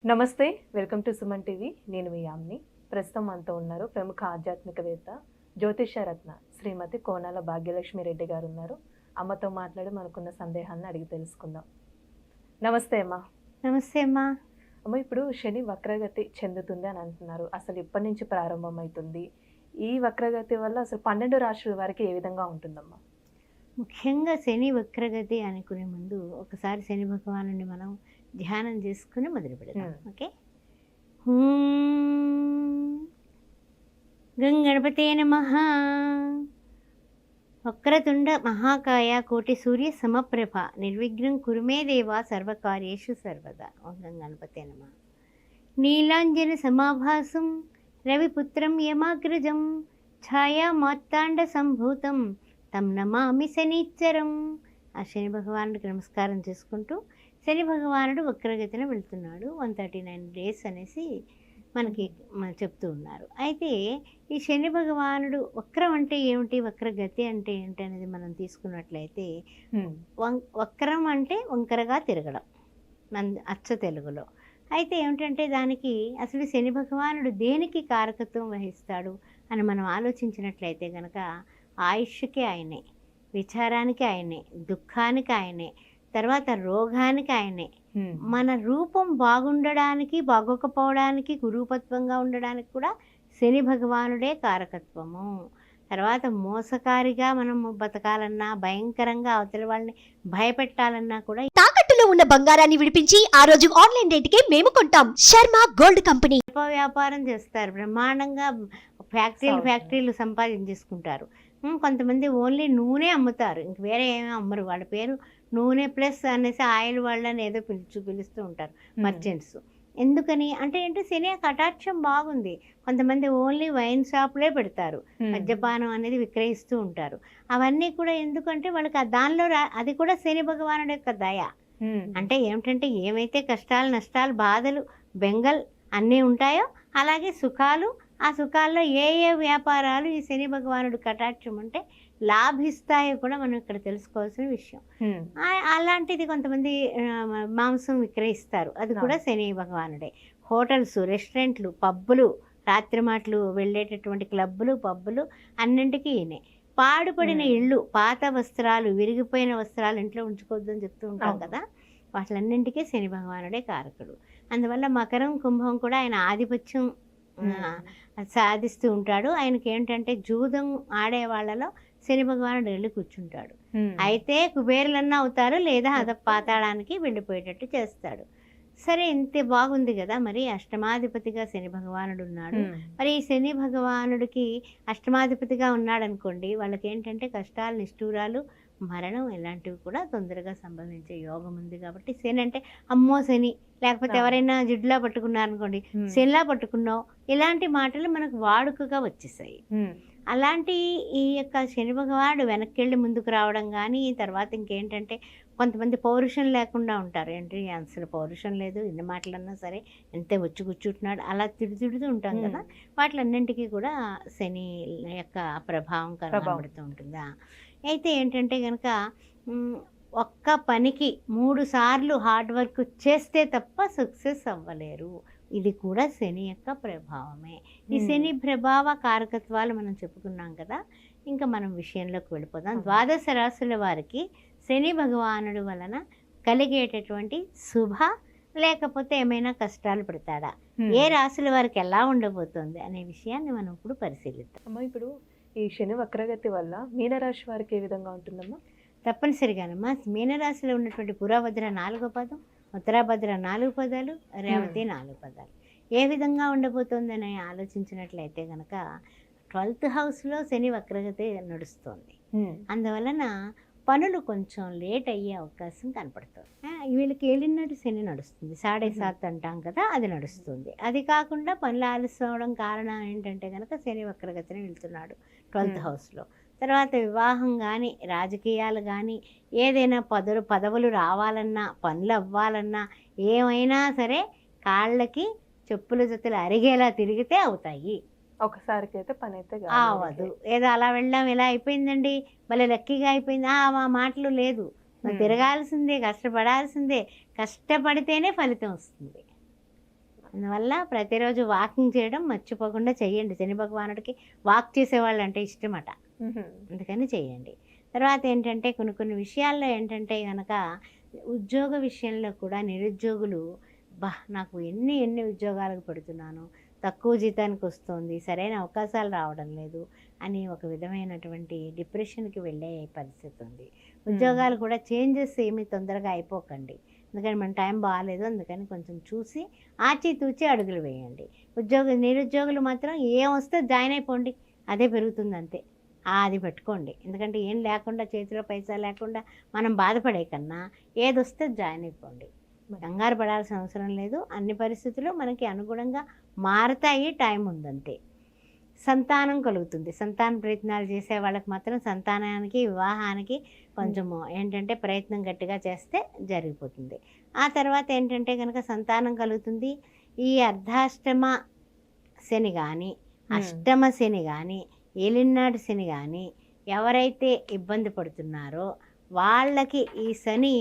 నమస్తే. Welcome to Suman TV. నేను మీ యామ్ని. ప్రస్తుతం మనతో ఉన్నారు ప్రముఖ ఆధ్యాత్మికవేత్త, జ్యోతిషరత్న శ్రీమతి కోనాల భాగ్యలక్ష్మి రెడ్డి గారు ఉన్నారు. అమ్మతో మాట్లాడి మనకున్న సందేహాలను అడిగి తెలుసుకుందాం. నమస్తే అమ్మా. నమస్తే అమ్మా. అమ్మ, ఇప్పుడు శని వక్రగతి చెందుతుంది అని అంటున్నారు. అసలు ఇప్పటి నుంచి ప్రారంభమవుతుంది? ఈ వక్రగతి వల్ల అసలు 12 రాశుల వారికి ఏ విధంగా ఉంటుందమ్మా? ముఖ్యంగా శని వక్రగతి అనుకునే ముందు ఒకసారి శని భగవానుని మనం ధ్యానం చేసుకుని మొదలు పెడతాం. ఓకే. గంగణపతే నమః. వక్రతుండ మహాకాయ కోటి సూర్య సమప్రభ నిర్విఘ్నం కురుమే దేవ సర్వకార్యేషు సర్వదా. ఓం గంగణపతే నమః. నీలాంజన సమాభాసం రవిపుత్రం యమాగ్రజం ఛాయా మార్తాండ సంభూతం తం నమామి శనిచ్చరం. ఆ శని భగవానుడికి నమస్కారం చేసుకుంటూ శని భగవానుడు వక్రగతిన వెళ్తున్నాడు. 139 days అనేసి మనకి చెప్తూ ఉన్నారు. అయితే ఈ శని భగవానుడు వక్రం అంటే ఏమిటి, వక్రగతి అంటే ఏంటి అనేది మనం తీసుకున్నట్లయితే, వక్రం అంటే వంకరగా తిరగడం అచ్చ తెలుగులో. అయితే ఏమిటంటే దానికి అసలు శని భగవానుడు దేనికి కారకత్వం వహిస్తాడు అని మనం ఆలోచించినట్లయితే కనుక ఆయుష్కి ఆయనే, విచారానికి ఆయనే, దుఃఖానికి ఆయనే, తర్వాత రోగానికి ఆయనే, మన రూపం బాగుండడానికి బాగోకపోవడానికి కురూపత్వంగా ఉండడానికి కూడా శని భగవానుడే కారకత్వము. తర్వాత మోసకారిగా మనం బతకాలన్నా, భయంకరంగా అవతలి వాళ్ళని భయపెట్టాలన్నా కూడా తాకట్టులో ఉన్న బంగారాన్ని విడిపించి ఆ రోజు ఆన్లైన్ రేటుకే మేము కొంటాం. Sharma gold company. వ్యాపారం చేస్తారు, బ్రహ్మాండంగా ఫ్యాక్టరీలు సంపాదించేసుకుంటారు. కొంతమంది ఓన్లీ నూనె అమ్ముతారు, ఇంక వేరే ఏమీ అమ్మరు. వాళ్ళ పేరు నూనె ప్లస్ అనేసి ఆయిల్ వాళ్ళని ఏదో పిలుస్తూ ఉంటారు మర్చెంట్స్. ఎందుకని అంటే ఏంటి, శని కటాక్షం బాగుంది. కొంతమంది ఓన్లీ వైన్ షాపులే పెడతారు, మద్యపానం అనేది విక్రయిస్తూ ఉంటారు. అవన్నీ కూడా ఎందుకంటే వాళ్ళకి దానిలో అది కూడా శని భగవానుడి యొక్క దయ. అంటే ఏమిటంటే ఏమైతే కష్టాలు, నష్టాలు, బాధలు, బెంగల్ అన్నీ ఉంటాయో అలాగే సుఖాలు, ఆ సుఖాల్లో ఏ ఏ వ్యాపారాలు ఈ శని భగవానుడు కటాక్షం అంటే లాభిస్తాయో కూడా మనం ఇక్కడ తెలుసుకోవాల్సిన విషయం. అలాంటిది కొంతమంది మాంసం విక్రయిస్తారు, అది కూడా శని భగవానుడే. హోటల్స్, రెస్టారెంట్లు, పబ్బులు, రాత్రి మాటలు వెళ్ళేటటువంటి క్లబ్బులు, పబ్బులు అన్నింటికీ ఈయనే. పాడుపడిన ఇళ్ళు, పాత వస్త్రాలు, విరిగిపోయిన వస్త్రాలు ఇంట్లో ఉంచుకోవద్దని చెప్తూ ఉంటాం కదా, వాటిలన్నింటికీ శని భగవానుడే కారకుడు. అందువల్ల మకరం, కుంభం కూడా ఆయన ఆధిపత్యం సాధిస్తూ ఉంటాడు. ఆయనకి ఏంటంటే జూదం ఆడే వాళ్ళలో శని భగవానుడు వెళ్ళి కూర్చుంటాడు. అయితే కుబేరులన్నా అవుతారు, లేదా పాతాళానికి వెళ్ళిపోయేటట్టు చేస్తాడు. సరే, ఇంత బాగుంది కదా, మరి అష్టమాధిపతిగా శని భగవానుడు ఉన్నాడు. మరి ఈ శని భగవానుడికి అష్టమాధిపతిగా ఉన్నాడు అనుకోండి, వాళ్ళకి ఏంటంటే కష్టాలు, నిష్ఠూరాలు, మరణం ఇలాంటివి కూడా తొందరగా సంభవించే యోగం ఉంది. కాబట్టి శని అంటే అమ్మో శని, లేకపోతే ఎవరైనా జిడ్లా పట్టుకున్నారనుకోండి, శనిలా పట్టుకున్నావు, ఇలాంటి మాటలు మనకు వాడుకగా వచ్చేసాయి. అలాంటి ఈ యొక్క శని భగవానుడు వెనక్కి వెళ్ళి ముందుకు రావడం కానీ, తర్వాత ఇంకేంటంటే కొంతమంది పౌరుషం లేకుండా ఉంటారు. ఏంటి అసలు పౌరుషం లేదు, ఎన్ని మాటలన్నా సరే ఎంతే వచ్చి కూర్చుంటున్నాడు, అలా తిడుతూ ఉంటాం కదా, వాటిలన్నింటికీ కూడా శని యొక్క ప్రభావం కనబడుతూ ఉంటుందా. అయితే ఏంటంటే కనుక ఒక్క పనికి 3 సార్లు హార్డ్ వర్క్ చేస్తే తప్ప సక్సెస్ అవ్వలేరు. ఇది కూడా శని యొక్క ప్రభావమే. ఈ శని ప్రభావ కారకత్వాలు మనం చెప్పుకున్నాం కదా, ఇంకా మనం విషయంలోకి వెళ్ళిపోదాం. 12 రాశుల వారికి శని భగవానుడు వలన కలిగేటటువంటి శుభ లేకపోతే ఏమైనా కష్టాలు పెడతాడా, ఏ రాశుల వారికి ఎలా ఉండబోతోంది అనే విషయాన్ని మనం ఇప్పుడు పరిశీలిద్దాం. అమ్మా, ఇప్పుడు ఈ శని వక్రగతి వల్ల మీనరాశి వారికి ఏ విధంగా ఉంటుందమ్మా? తప్పనిసరిగానమ్మా, మీనరాశిలో ఉన్నటువంటి పురాభద్ర 4వ పదం, ఉత్తరాభద్ర 4 పదాలు, రేవతి 4 పదాలు ఏ విధంగా ఉండబోతోందని ఆలోచించినట్లయితే కనుక 12th హౌస్లో శని వక్రగతి నడుస్తోంది. అందువలన పనులు కొంచెం లేట్ అయ్యే అవకాశం కనపడుతుంది. వీళ్ళకి ఏలినాటి శని నడుస్తుంది, 7.5 అంటాం కదా, అది నడుస్తుంది. అది కాకుండా పనులు ఆలస్యం అవడం కారణం ఏంటంటే కనుక శని వక్రగతిని వెళ్తున్నాడు 12th హౌస్లో. తర్వాత వివాహం కానీ, రాజకీయాలు కానీ, ఏదైనా పదవులు రావాలన్నా, పనులు అవ్వాలన్నా, ఏమైనా సరే కాళ్ళకి చెప్పుల జతలు అరిగేలా తిరిగితే అవుతాయి. ఒకసారికి అయితే పని అయితే అవ్వదు. ఏదో అలా వెళ్ళాం, ఇలా అయిపోయిందండి, మళ్ళీ లక్కీగా అయిపోయింది, మా మాటలు లేదు. తిరగాల్సిందే, కష్టపడాల్సిందే, కష్టపడితేనే ఫలితం వస్తుంది. అందువల్ల ప్రతిరోజు వాకింగ్ చేయడం మర్చిపోకుండా చెయ్యండి. శని భగవానుడికి వాక్ చేసేవాళ్ళు అంటే ఇష్టమట, అందుకని చేయండి. తర్వాత ఏంటంటే కొన్ని విషయాల్లో ఏంటంటే కనుక ఉద్యోగ విషయంలో కూడా నిరుద్యోగులు నాకు ఎన్ని ఉద్యోగాలకు పెడుతున్నాను, తక్కువ జీతానికి వస్తుంది, సరైన అవకాశాలు రావడం లేదు అని ఒక విధమైనటువంటి డిప్రెషన్కి వెళ్ళే పరిస్థితి ఉంది. ఉద్యోగాలు కూడా చేంజెస్ ఏమీ తొందరగా అయిపోకండి, ఎందుకని మన టైం బాగాలేదు, అందుకని కొంచెం చూసి ఆచితూచి అడుగులు వేయండి. నిరుద్యోగులు మాత్రం ఏం వస్తే జాయిన్ అయిపోండి, అదే పెరుగుతుంది అంతే, అది పెట్టుకోండి. ఎందుకంటే ఏం లేకుండా, చేతిలో పైసా లేకుండా మనం బాధపడే కన్నా ఏది వస్తే జాయిన్ అయిపోండి. కంగారు పడాల్సిన అవసరం లేదు, అన్ని పరిస్థితులు మనకి అనుగుణంగా మారతాయి, టైం ఉందంతే. సంతానం కలుగుతుంది. సంతాన ప్రయత్నాలు చేసే వాళ్ళకి మాత్రం సంతానానికి, వివాహానికి కొంచెము ఏంటంటే ప్రయత్నం గట్టిగా చేస్తే జరిగిపోతుంది. ఆ తర్వాత ఏంటంటే కనుక సంతానం కలుగుతుంది. ఈ అర్ధాష్టమ శని కానీ, అష్టమ శని కానీ, ఏలినాటి శని కానీ ఎవరైతే ఇబ్బంది పడుతున్నారో వాళ్ళకి ఈ శని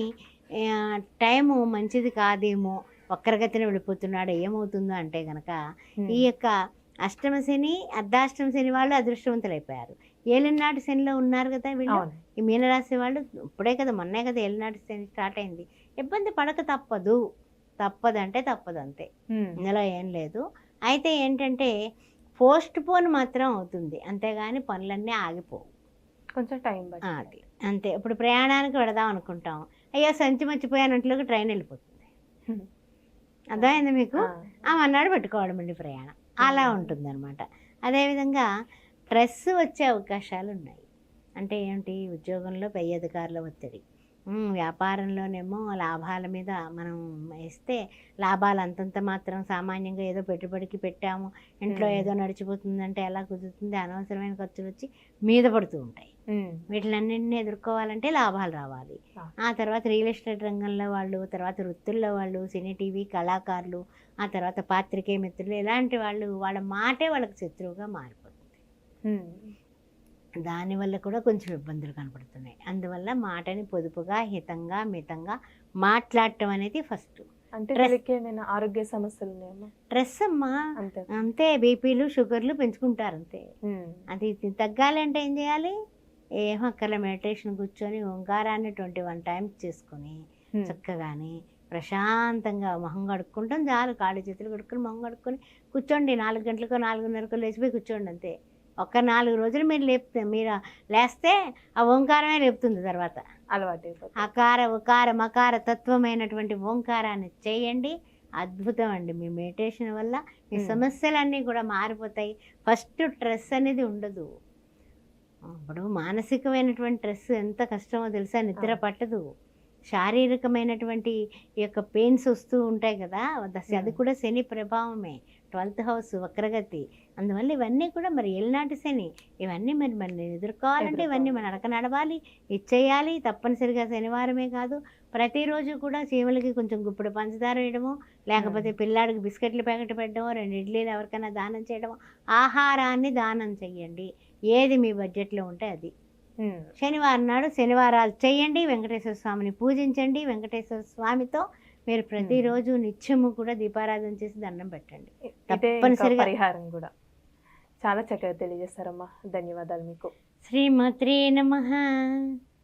టైము మంచిది కాదేమో, వక్రగతిని వెళ్ళిపోతున్నాడు, ఏమవుతుందో అంటే కనుక ఈ యొక్క అష్టమ శని, అర్ధాష్టమ శని వాళ్ళు అదృష్టవంతులు అయిపోయారు. ఏలినాటి శనిలో ఉన్నారు కదా వీళ్ళు, ఈ మీనరాశి వాళ్ళు ఇప్పుడే కదా, మొన్నే కదా ఏలినాటి శని స్టార్ట్ అయింది. ఇబ్బంది పడక తప్పదంటే తప్పదు అంతే, ఇందులో ఏం లేదు. అయితే ఏంటంటే పోస్ట్ పోన్ మాత్రం అవుతుంది, అంతేగాని పనులన్నీ ఆగిపోవు, కొంచెం టైం అది అంతే. ఇప్పుడు ప్రయాణానికి వెళదాం అనుకుంటాం, అయ్యో సంచి మర్చిపోయానంట్లోకి ట్రైన్ వెళ్ళిపోతుంది, అర్థమైంది మీకు? అన్నాడు పెట్టుకోవడం అండి ప్రయాణం, అలా ఉంటుంది అనమాట. అదేవిధంగా స్ట్రెస్ వచ్చే అవకాశాలు ఉన్నాయి. అంటే ఏంటి, ఉద్యోగంలో పై అధికారుల ఒత్తిడి, వ్యాపారంలోనేమో లాభాల మీద మనం వేస్తే లాభాలు అంతంత మాత్రం, సామాన్యంగా ఏదో పెట్టుబడికి పెట్టాము, ఇంట్లో ఏదో నడిచిపోతుందంటే ఎలా కుదురుతుంది, అనవసరమైన ఖర్చులు వచ్చి మీద పడుతూ ఉంటాయి. వీటిలన్నింటినీ ఎదుర్కోవాలంటే లాభాలు రావాలి. ఆ తర్వాత రియల్ ఎస్టేట్ రంగంలో వాళ్ళు, తర్వాత వృత్తుల్లో వాళ్ళు, సినీ టీవీ కళాకారులు, ఆ తర్వాత పాత్రికేయ మిత్రులు, ఇలాంటి వాళ్ళు, వాళ్ళ మాటే వాళ్ళకి శత్రువుగా మారిపోతుంది. దానివల్ల కూడా కొంచెం ఇబ్బందులు కనపడుతున్నాయి. అందువల్ల మాటని పొదుపుగా, హితంగా, మితంగా మాట్లాడటం అనేది ఫస్ట్. అంటే ఆరోగ్య సమస్యలు స్ట్రెస్ అమ్మా అంతే, బీపీలు షుగర్లు పెంచుకుంటారు అంతే. అది తగ్గాలి అంటే ఏం చేయాలి, ఏమక్కర్ల మెడిటేషన్ కూర్చొని ఓంకారాన్ని 21 టైమ్స్ చేసుకొని చక్కగాని ప్రశాంతంగా మొహం కడుక్కుంటాం చాలు, కాళ్ళు చేతులు కడుక్కొని మొహం కడుక్కొని కూర్చోండి. 4 గంటలకో 4:30కో లేచిపోయి కూర్చోండి అంతే. ఒక్క 4 రోజులు మీరు లేస్తే ఆ ఓంకారమే లేపుతుంది. తర్వాత అలవాటు అకార ఉకార మకార తత్వమైనటువంటి ఓంకారాన్ని చేయండి, అద్భుతం అండి. మీ మెడిటేషన్ వల్ల మీ సమస్యలన్నీ కూడా మారిపోతాయి. ఫస్ట్ స్ట్రెస్ అనేది ఉండదు. ఇప్పుడు మానసికమైనటువంటి స్ట్రెస్ ఎంత కష్టమో తెలుసా, నిద్ర పట్టదు. శారీరకమైనటువంటి ఈ యొక్క పెయిన్స్ వస్తూ ఉంటాయి కదా, అది కూడా శని ప్రభావమే. 12th హౌస్ వక్రగతి, అందువల్ల ఇవన్నీ కూడా మరి ఏలినాటి శని, ఇవన్నీ మరి ఎదుర్కోవాలంటే ఇవన్నీ మన నడక నడవాలి, ఇచ్చేయాలి. తప్పనిసరిగా శనివారమే కాదు, ప్రతిరోజు కూడా చీమలకి కొంచెం గుప్పుడు పంచదార వేయడము, లేకపోతే పిల్లాడికి బిస్కెట్లు ప్యాకెట్ పెట్టడమో, 2 ఇడ్లీలు ఎవరికైనా దానం చేయడమో, ఆహారాన్ని దానం చెయ్యండి. ఏది మీ బడ్జెట్లో ఉంటే అది. శనివారం నాడు శనివారాలు చేయండి, వెంకటేశ్వర స్వామిని పూజించండి. వెంకటేశ్వర స్వామితో మీరు ప్రతిరోజు నిత్యము కూడా దీపారాధన చేసి దండం పెట్టండి. తప్పనిసరిగా పరిహారం కూడా చాలా చక్కగా తెలియజేస్తారమ్మా, ధన్యవాదాలు మీకు. శ్రీమాత్రే నమః.